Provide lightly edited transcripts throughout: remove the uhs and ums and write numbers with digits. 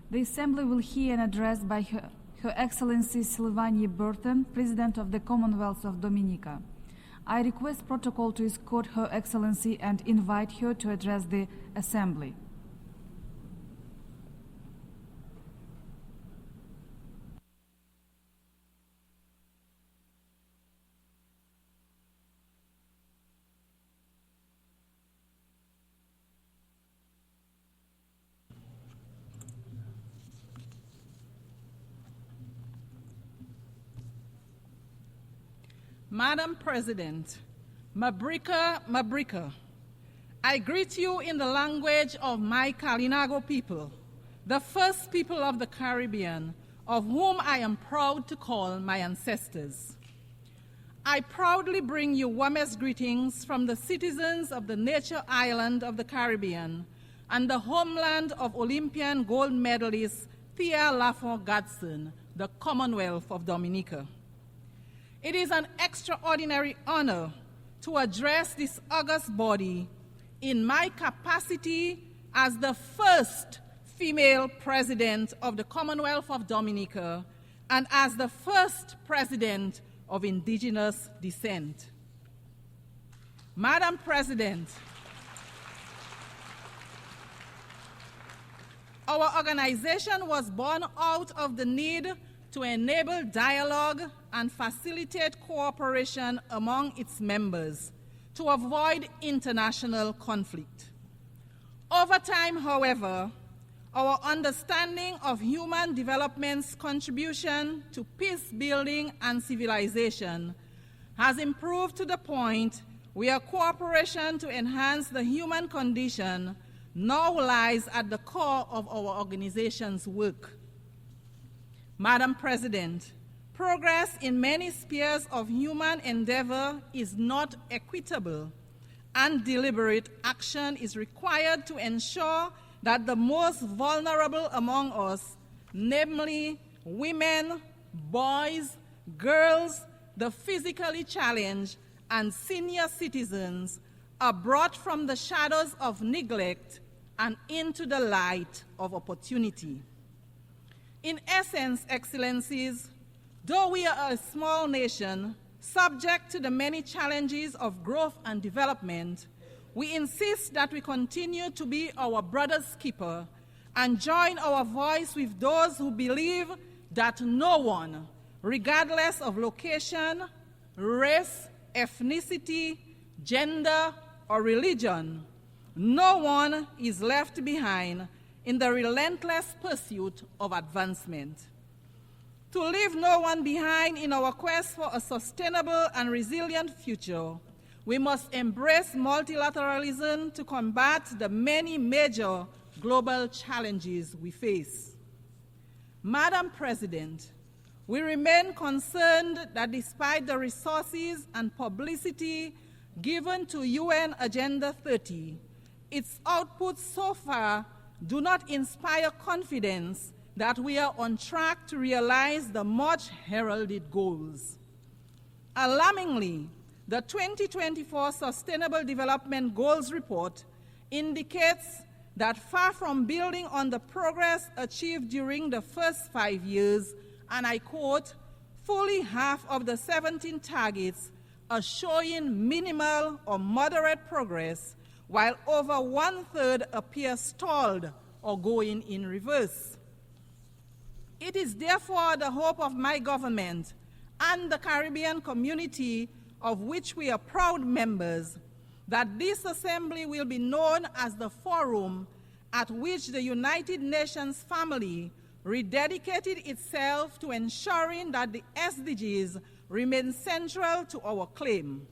The Assembly will hear an address by Her Excellency Sylvanie Burton, President of the Commonwealth of Dominica. I request protocol to escort Her Excellency and invite her to address the Assembly. Madam President, Mabrika, Mabrika, I greet you in the language of my Kalinago people, the first people of the Caribbean, of whom I am proud to call my ancestors. I proudly bring you warmest greetings from the citizens of the nature island of the Caribbean and the homeland of Olympian gold medalist Thea Lafont Gadsden, the Commonwealth of Dominica. It is an extraordinary honor to address this august body in my capacity as the first female president of the Commonwealth of Dominica and as the first president of indigenous descent. Madam President, our organization was born out of the need to enable dialogue and facilitate cooperation among its members to avoid international conflict. Over time, however, our understanding of human development's contribution to peace building and civilization has improved to the point where cooperation to enhance the human condition now lies at the core of our organization's work. Madam President, progress in many spheres of human endeavor is not equitable, and deliberate action is required to ensure that the most vulnerable among us, namely women, boys, girls, the physically challenged, and senior citizens, are brought from the shadows of neglect and into the light of opportunity. In essence, Excellencies, though we are a small nation, subject to the many challenges of growth and development, we insist that we continue to be our brother's keeper and join our voice with those who believe that no one, regardless of location, race, ethnicity, gender, or religion, no one is left behind in the relentless pursuit of advancement. To leave no one behind in our quest for a sustainable and resilient future, we must embrace multilateralism to combat the many major global challenges we face. Madam President, we remain concerned that despite the resources and publicity given to UN Agenda 30, its outputs so far do not inspire confidence that we are on track to realize the much heralded goals. Alarmingly, the 2024 Sustainable Development Goals report indicates that far from building on the progress achieved during the first 5 years, and I quote, fully half of the 17 targets are showing minimal or moderate progress, while over 1/3 appear stalled or going in reverse. It is therefore the hope of my government and the Caribbean community, of which we are proud members, that this assembly will be known as the forum at which the United Nations family rededicated itself to ensuring that the SDGs remain central to our claim,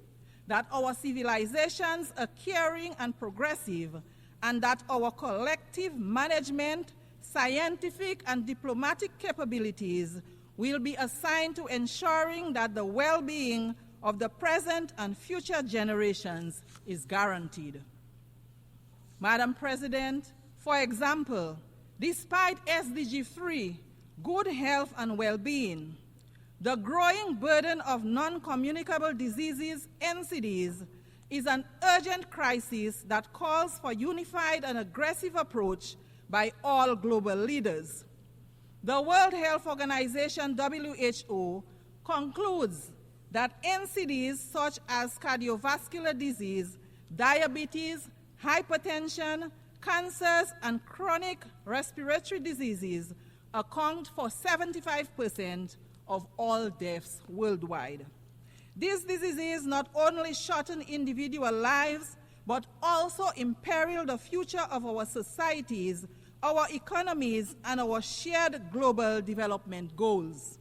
that our civilizations are caring and progressive, and that our collective management, scientific and diplomatic capabilities will be assigned to ensuring that the well-being of the present and future generations is guaranteed. Madam President, for example, despite SDG 3, good health and well-being, the growing burden of non-communicable diseases, NCDs, is an urgent crisis that calls for unified and aggressive approach by all global leaders. The World Health Organization, WHO, concludes that NCDs such as cardiovascular disease, diabetes, hypertension, cancers, and chronic respiratory diseases account for 75% of all deaths worldwide. These diseases not only shorten individual lives, but also imperil the future of our societies, our economies, and our shared global development goals.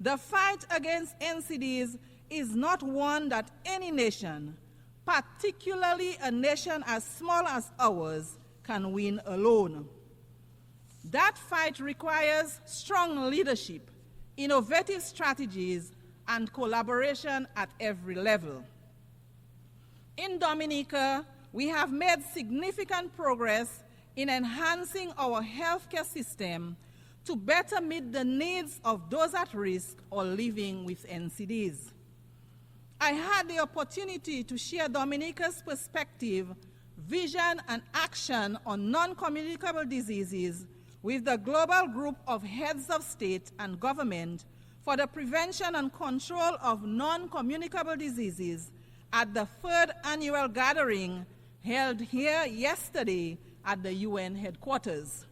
The fight against NCDs is not one that any nation, particularly a nation as small as ours, can win alone. That fight requires strong leadership, innovative strategies, and collaboration at every level. In Dominica, we have made significant progress in enhancing our healthcare system to better meet the needs of those at risk or living with NCDs. I had the opportunity to share Dominica's perspective, vision, and action on non-communicable diseases with the global group of heads of state and government for the prevention and control of non-communicable diseases at the 3rd annual gathering held here yesterday at the UN headquarters.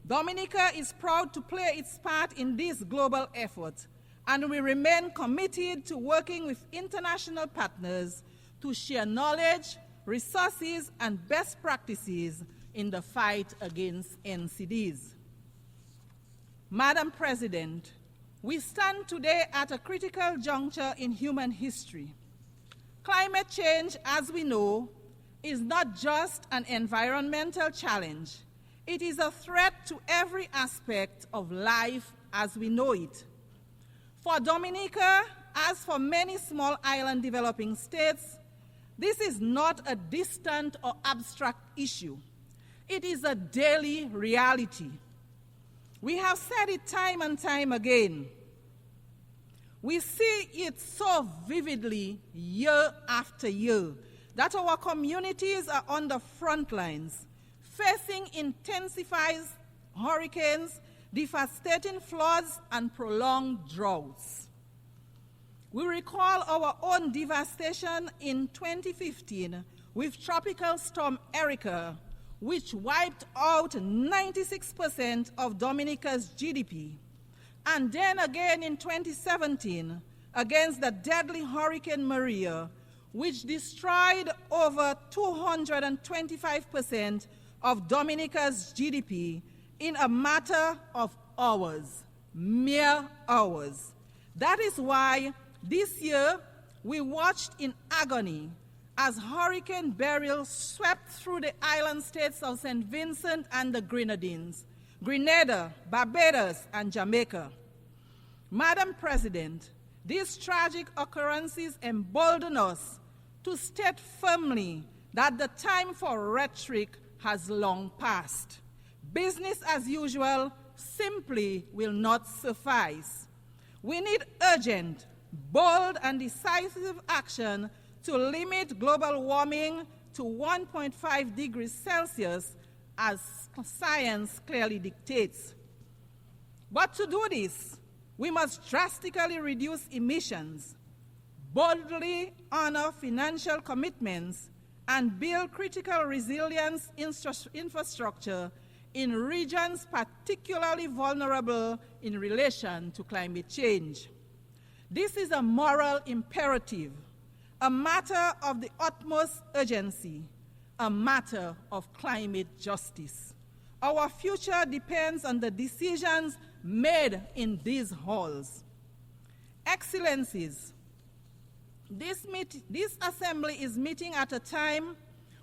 Dominica is proud to play its part in this global effort, and we remain committed to working with international partners to share knowledge, resources, and best practices in the fight against NCDs. Madam President, we stand today at a critical juncture in human history. Climate change, as we know, is not just an environmental challenge. It is a threat to every aspect of life as we know it. For Dominica, as for many small island developing states, this is not a distant or abstract issue. It is a daily reality. We have said it time and time again. We see it so vividly year after year that our communities are on the front lines, facing intensified hurricanes, devastating floods, and prolonged droughts. We recall our own devastation in 2015 with Tropical Storm Erica, which wiped out 96% of Dominica's GDP. And then again in 2017, against the deadly Hurricane Maria, which destroyed over 225% of Dominica's GDP in a matter of hours, mere hours. That is why this year we watched in agony as Hurricane Beryl swept through the island states of St. Vincent and the Grenadines, Grenada, Barbados, and Jamaica. Madam President, these tragic occurrences embolden us to state firmly that the time for rhetoric has long passed. Business as usual simply will not suffice. We need urgent, bold, and decisive action to limit global warming to 1.5 degrees Celsius as science clearly dictates. But to do this, we must drastically reduce emissions, boldly honor financial commitments, and build critical resilience infrastructure in regions particularly vulnerable in relation to climate change. This is a moral imperative, a matter of the utmost urgency, a matter of climate justice. Our future depends on the decisions made in these halls. Excellencies, this assembly is meeting at a time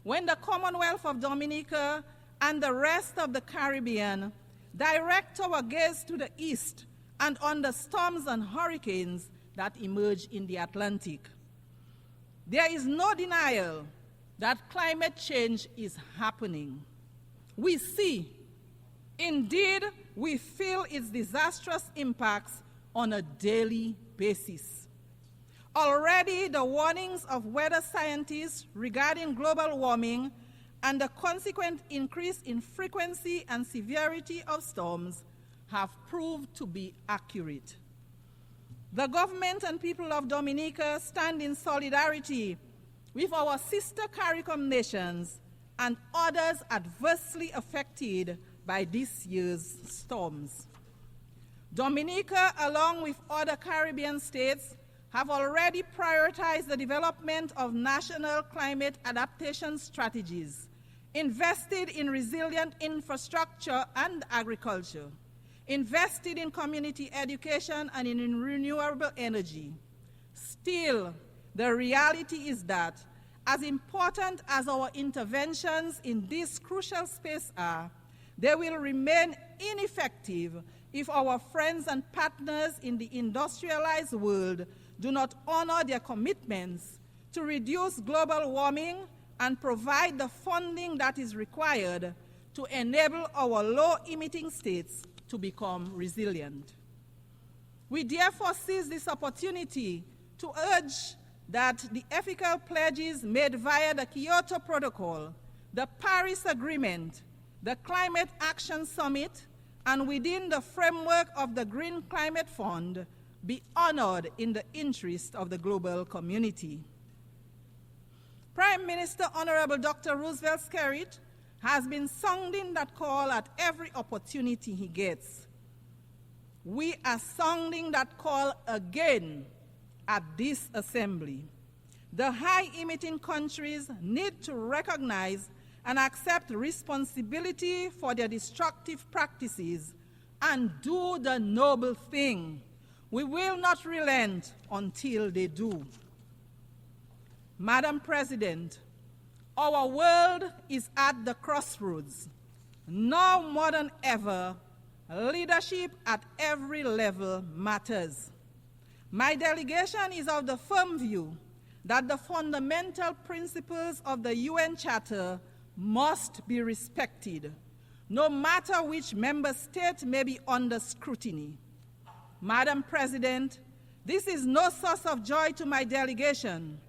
when the Commonwealth of Dominica and the rest of the Caribbean direct our gaze to the east and on the storms and hurricanes that emerge in the Atlantic. There is no denial that climate change is happening. We see, indeed, we feel its disastrous impacts on a daily basis. Already, the warnings of weather scientists regarding global warming and the consequent increase in frequency and severity of storms have proved to be accurate. The government and people of Dominica stand in solidarity with our sister CARICOM nations and others adversely affected by this year's storms. Dominica, along with other Caribbean states, have already prioritized the development of national climate adaptation strategies, invested in resilient infrastructure and agriculture, invested in community education and in renewable energy. Still, the reality is that, as important as our interventions in this crucial space are, they will remain ineffective if our friends and partners in the industrialized world do not honor their commitments to reduce global warming and provide the funding that is required to enable our low-emitting states to become resilient. We therefore seize this opportunity to urge that the ethical pledges made via the Kyoto Protocol, the Paris Agreement, the Climate Action Summit, and within the framework of the Green Climate Fund be honored in the interest of the global community. Prime Minister Honorable Dr. Roosevelt Skerrit has been sounding that call at every opportunity he gets. We are sounding that call again at this assembly. The high-emitting countries need to recognize and accept responsibility for their destructive practices and do the noble thing. We will not relent until they do. Madam President, our world is at the crossroads. Now more than ever, leadership at every level matters. My delegation is of the firm view that the fundamental principles of the UN Charter must be respected, no matter which member state may be under scrutiny. Madam President, this is no source of joy to my delegation,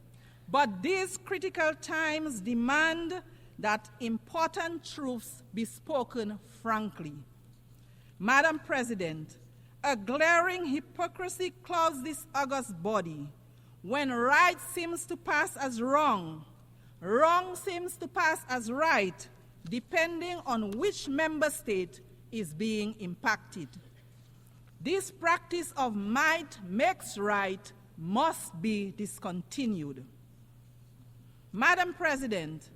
but these critical times demand that important truths be spoken frankly. Madam President, a glaring hypocrisy clouds this august body. When right seems to pass as wrong, wrong seems to pass as right, depending on which member state is being impacted. This practice of might makes right must be discontinued. Madam President,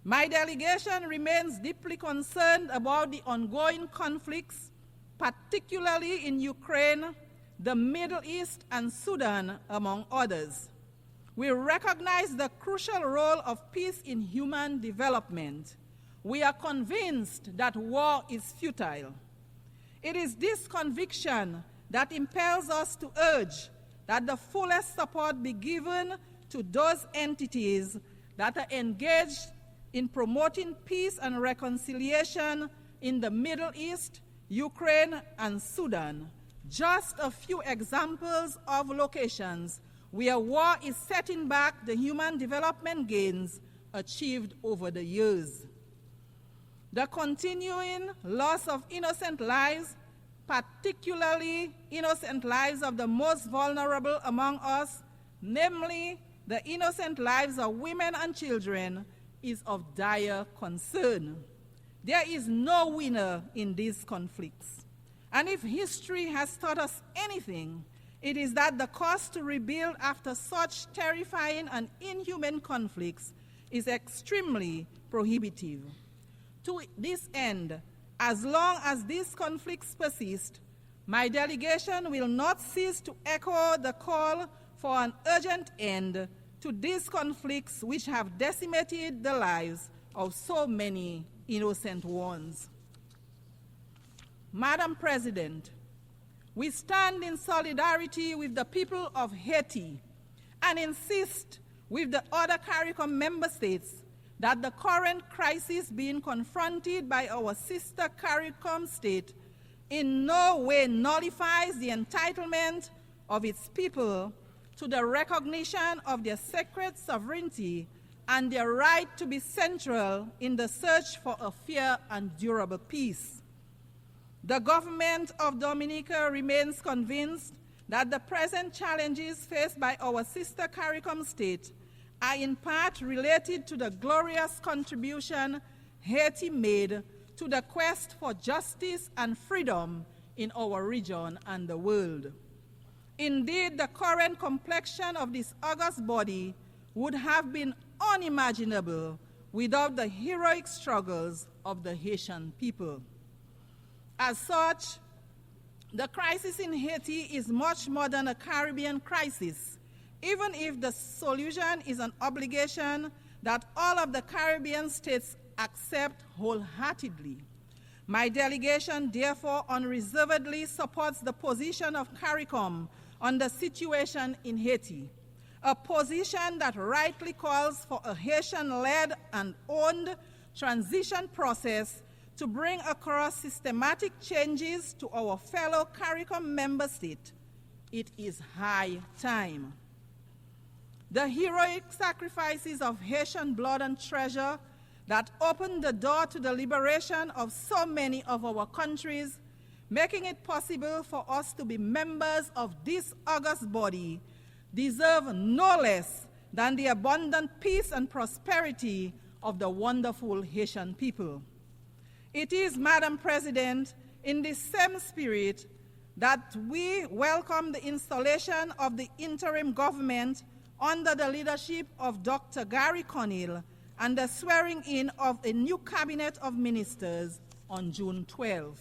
my delegation remains deeply concerned about the ongoing conflicts, particularly in Ukraine, the Middle East, and Sudan, among others. We recognize the crucial role of peace in human development. We are convinced that war is futile. It is this conviction that impels us to urge that the fullest support be given to those entities that are engaged in promoting peace and reconciliation in the Middle East, Ukraine, and Sudan. Just a few examples of locations where war is setting back the human development gains achieved over the years. The continuing loss of innocent lives, particularly innocent lives of the most vulnerable among us, namely the innocent lives of women and children, is of dire concern. There is no winner in these conflicts. And if history has taught us anything, it is that the cost to rebuild after such terrifying and inhuman conflicts is extremely prohibitive. To this end, as long as these conflicts persist, my delegation will not cease to echo the call for an urgent end to these conflicts which have decimated the lives of so many innocent ones. Madam President, we stand in solidarity with the people of Haiti and insist with the other CARICOM member states that the current crisis being confronted by our sister CARICOM state in no way nullifies the entitlement of its people to the recognition of their sacred sovereignty and their right to be central in the search for a fair and durable peace. The government of Dominica remains convinced that the present challenges faced by our sister CARICOM state are in part related to the glorious contribution Haiti made to the quest for justice and freedom in our region and the world. Indeed, the current complexion of this august body would have been unimaginable without the heroic struggles of the Haitian people. As such, the crisis in Haiti is much more than a Caribbean crisis, even if the solution is an obligation that all of the Caribbean states accept wholeheartedly. My delegation therefore unreservedly supports the position of CARICOM on the situation in Haiti, a position that rightly calls for a Haitian-led and owned transition process to bring across systematic changes to our fellow CARICOM member state. It is high time. The heroic sacrifices of Haitian blood and treasure that opened the door to the liberation of so many of our countries, making it possible for us to be members of this august body, deserve no less than the abundant peace and prosperity of the wonderful Haitian people. It is, Madam President, in this same spirit that we welcome the installation of the interim government under the leadership of Dr. Gary Conil and the swearing in of a new cabinet of ministers on June 12th.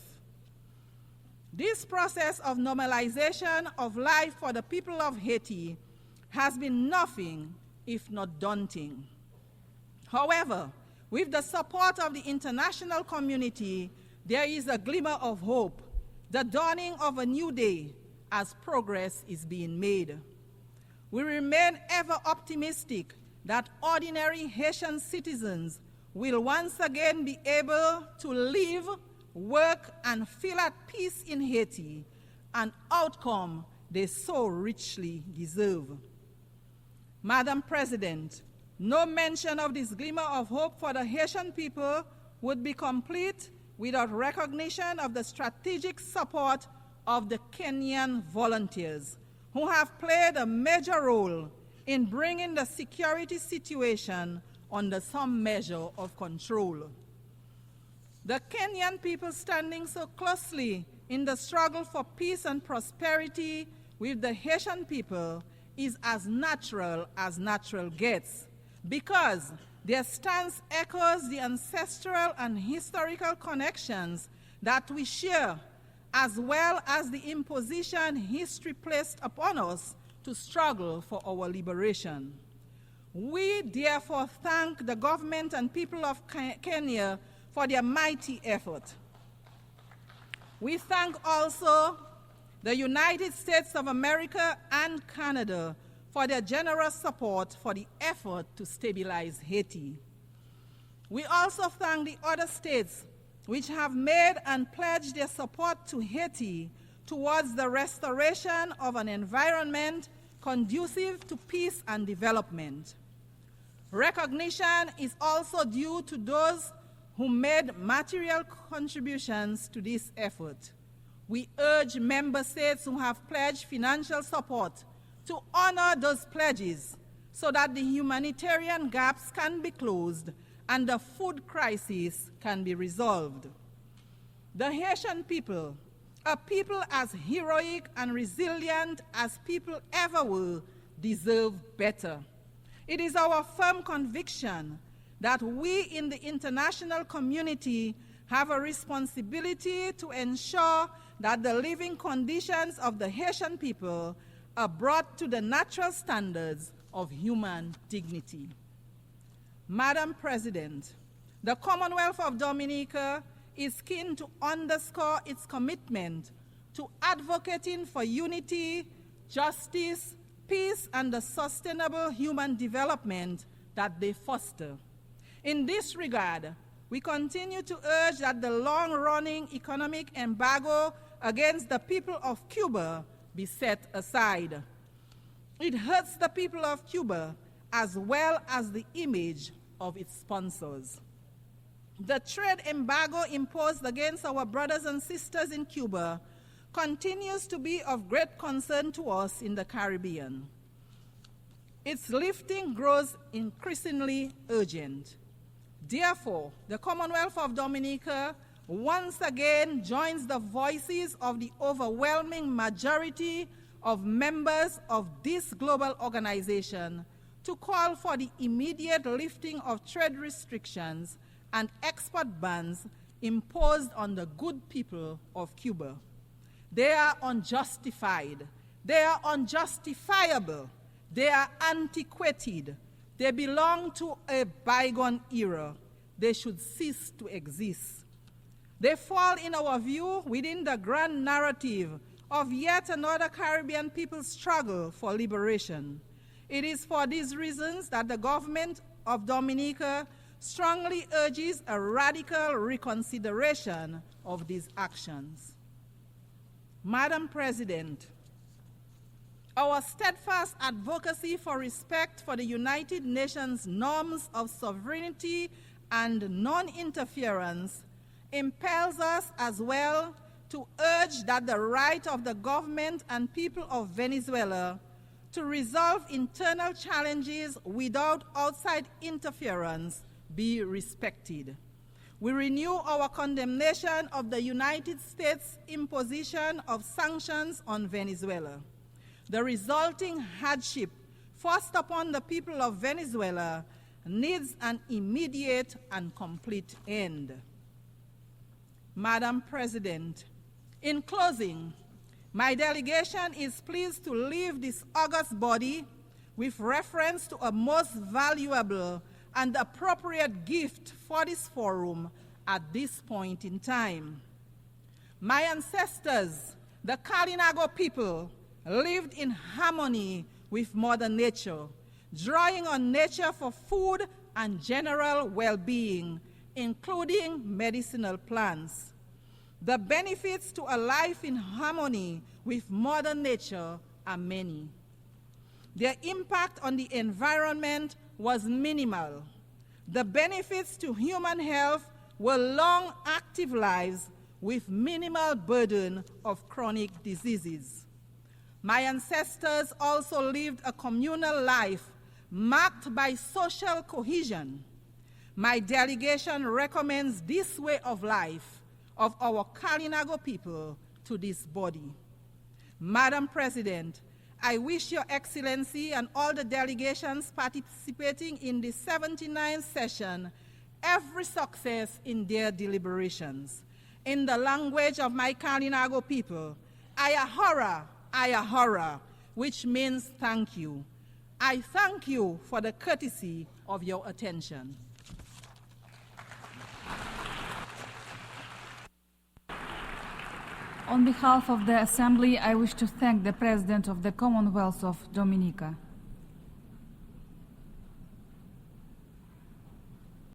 This process of normalization of life for the people of Haiti has been nothing if not daunting. However, with the support of the international community, there is a glimmer of hope, the dawning of a new day as progress is being made. We remain ever optimistic that ordinary Haitian citizens will once again be able to live, work, and feel at peace in Haiti, an outcome they so richly deserve. Madam President, no mention of this glimmer of hope for the Haitian people would be complete without recognition of the strategic support of the Kenyan volunteers, who have played a major role in bringing the security situation under some measure of control. The Kenyan people standing so closely in the struggle for peace and prosperity with the Haitian people is as natural gets, because their stance echoes the ancestral and historical connections that we share, as well as the imposition history placed upon us to struggle for our liberation. We therefore thank the government and people of Kenya for their mighty effort. We thank also the United States of America and Canada for their generous support for the effort to stabilize Haiti. We also thank the other states which have made and pledged their support to Haiti towards the restoration of an environment conducive to peace and development. Recognition is also due to those who made material contributions to this effort. We urge member states who have pledged financial support to honor those pledges so that the humanitarian gaps can be closed and the food crisis can be resolved. The Haitian people, a people as heroic and resilient as people ever were, deserve better. It is our firm conviction that we in the international community have a responsibility to ensure that the living conditions of the Haitian people are brought to the natural standards of human dignity. Madam President, the Commonwealth of Dominica is keen to underscore its commitment to advocating for unity, justice, peace, and the sustainable human development that they foster. In this regard, we continue to urge that the long-running economic embargo against the people of Cuba be set aside. It hurts the people of Cuba as well as the image of its sponsors. The trade embargo imposed against our brothers and sisters in Cuba continues to be of great concern to us in the Caribbean. Its lifting grows increasingly urgent. Therefore, the Commonwealth of Dominica once again joins the voices of the overwhelming majority of members of this global organization to call for the immediate lifting of trade restrictions and export bans imposed on the good people of Cuba. They are unjustified. They are unjustifiable. They are antiquated. They belong to a bygone era. They should cease to exist. They fall, in our view, within the grand narrative of yet another Caribbean people's struggle for liberation. It is for these reasons that the government of Dominica strongly urges a radical reconsideration of these actions. Madam President, our steadfast advocacy for respect for the United Nations norms of sovereignty and non-interference impels us as well to urge that the right of the government and people of Venezuela to resolve internal challenges without outside interference be respected. We renew our condemnation of the United States' imposition of sanctions on Venezuela. The resulting hardship forced upon the people of Venezuela needs an immediate and complete end. Madam President, in closing, my delegation is pleased to leave this august body with reference to a most valuable and appropriate gift for this forum at this point in time. My ancestors, the Kalinago people, lived in harmony with Mother Nature, drawing on nature for food and general well-being, including medicinal plants. The benefits to a life in harmony with Mother Nature are many. Their impact on the environment was minimal. The benefits to human health were long, active lives with minimal burden of chronic diseases. My ancestors also lived a communal life marked by social cohesion. My delegation recommends this way of life of our Kalinago people to this body. Madam President, I wish Your Excellency and all the delegations participating in the 79th session every success in their deliberations. In the language of my Kalinago people, Ayahora, which means thank you. I thank you for the courtesy of your attention. On behalf of the Assembly, I wish to thank the President of the Commonwealth of Dominica.